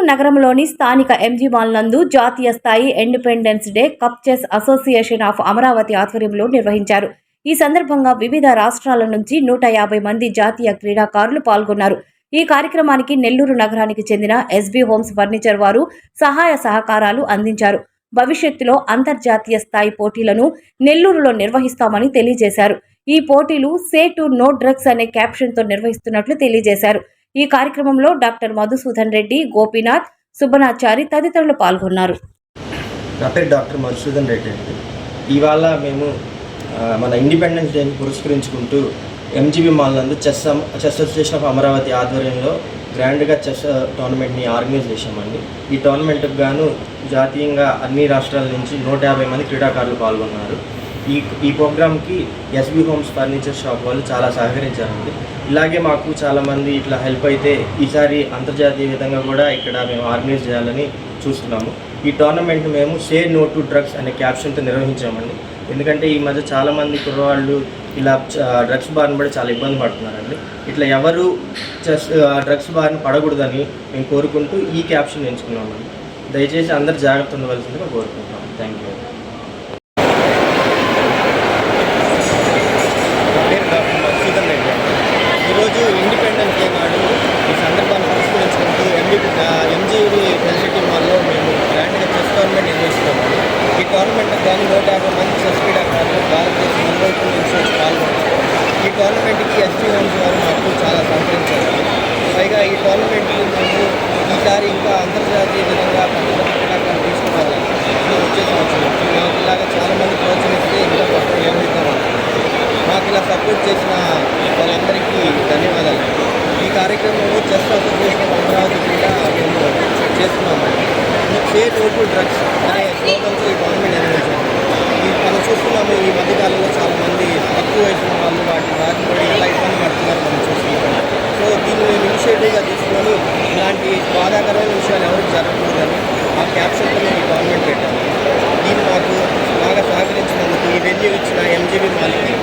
నగరంలోని స్థానిక MG mall నందు జాతీయ స్థాయి independence day cup chess association of Amaravati ఆధ్వర్యంలో నిర్వహించారు. ఈ సందర్భంగా వివిధ రాష్ట్రాల నుంచి 150 మంది జాతీయ క్రీడాకారులు పాల్గొన్నారు. ఈ కార్యక్రమానికి నెల్లూరు నగరానికి చెందిన ఎస్బీ హోమ్స్ ఫర్నిచర్ వారు సహాయ సహకారాలు అందించారు. భవిష్యత్తులో అంతర్జాతీయ స్థాయి పోటీలను నెల్లూరులో నిర్వహిస్తామని తెలియజేశారు. ఈ పోటీలు సే టు నో డ్రగ్స్ అనే క్యాప్షన్తో నిర్వహిస్తున్నట్లు తెలియజేశారు. ఈ కార్యక్రమంలో డాక్టర్ మధుసూదన్ రెడ్డి, గోపీనాథ్, సుబ్బనాచారి తదితరులు పాల్గొన్నారు. నా పేరు డాక్టర్ మధుసూదన్ రెడ్డి అండి. ఇవాళ మేము మన ఇండిపెండెన్స్ డేని పురస్కరించుకుంటూ ఎంజీబీ మాల్ నందు చెస్ అసోసియేషన్ ఆఫ్ అమరావతి ఆధ్వర్యంలో గ్రాండ్గా చెస్ టోర్నమెంట్ని ఆర్గనైజ్ చేశామండి. ఈ టోర్నమెంట్కి గాను జాతీయంగా అన్ని రాష్ట్రాల నుంచి 150 మంది క్రీడాకారులు పాల్గొన్నారు. ఈ ప్రోగ్రామ్కి ఎస్బీ హోమ్స్ ఫర్నిచర్ షాప్ వాళ్ళు చాలా సహకరించారండి. ఇలాగే మాకు చాలామంది ఇట్లా హెల్ప్ అయితే ఈసారి అంతర్జాతీయ విధంగా కూడా ఇక్కడ మేము ఆర్గనైజ్ చేయాలని చూస్తున్నాము. ఈ టోర్నమెంట్ మేము సే నో టు డ్రగ్స్ అనే క్యాప్షన్తో నిర్వహించామండి. ఎందుకంటే ఈ మధ్య చాలామంది కుర్రవాళ్ళు ఇలా డ్రగ్స్ బారిన పడి చాలా ఇబ్బంది పడుతున్నారండి. ఇట్లా ఎవరు డ్రగ్స్ బారిన పడకూడదని మేము కోరుకుంటూ ఈ క్యాప్షన్ ఎంచుకున్నామండి. దయచేసి అందరు జాగ్రత్త ఉండవలసిందిగా కోరుకుంటున్నాం. Thank you. ఈరోజు ఇండిపెండెన్స్ డే నాడు ఈ సందర్భాన్ని పురస్కరించుకుంటూ ఎంజీబీ ఫెసిలిటీ మాల్లో మేము గ్రాండ్గా చెస్ టోర్నమెంట్ నిర్వహిస్తున్నాము. ఈ టోర్నమెంట్ కానీ 150 మంది చెస్ క్రీడాకారులు భారతదేశం నలువైపు నుంచి వచ్చి పాల్గొన్నారు. ఈ టోర్నమెంట్కి ఎస్బీ హోమ్స్ వారు మాకు చాలా సహకరించారు. పైగా ఈ టోర్నమెంట్కి మేము ఈసారి ఇంకా అంతర్జాతీయ విధంగా క్రీడాకారులు తీసుకురావాలి. వచ్చే సంవత్సరం మాకు ఇలాగా చాలామంది ప్రోత్సహిస్తే ఇంకా గొప్ప వ్యవహరిస్తాము. మాకు ఇలా సపోర్ట్ చేసిన వాళ్ళందరికీ ధన్యవాదాలు. ఈ కార్యక్రమంలో చెస్ అసోసియేషన్ ఆఫ్ అమరావతి కూడా మేము చేస్తున్నాము. సే నో టు డ్రగ్స్ అనే స్లోగన్తో ఈ టోర్నమెంట్ నిర్వహించాము. మనం చూస్తున్నాము ఈ మధ్యకాలంలో చాలామంది తక్కువ వయసున్న వాళ్ళు వాటిని పడి ఎలా ఇబ్బంది పడుతున్నారు మనం చూస్తున్నాము. సో దీన్ని మేము ఇనిషియేటివ్గా తీసుకొని ఇలాంటి బాధాకరమైన విషయాలు ఎవరికి జరగకూడదని ఆ క్యాప్షన్తో మేము ఈ టోర్నమెంట్ పెట్టాము. దీన్ని మాకు బాగా సహకరించినందుకు ఈ వెన్యూ ఇచ్చిన ఎంజీబీ మాల్కి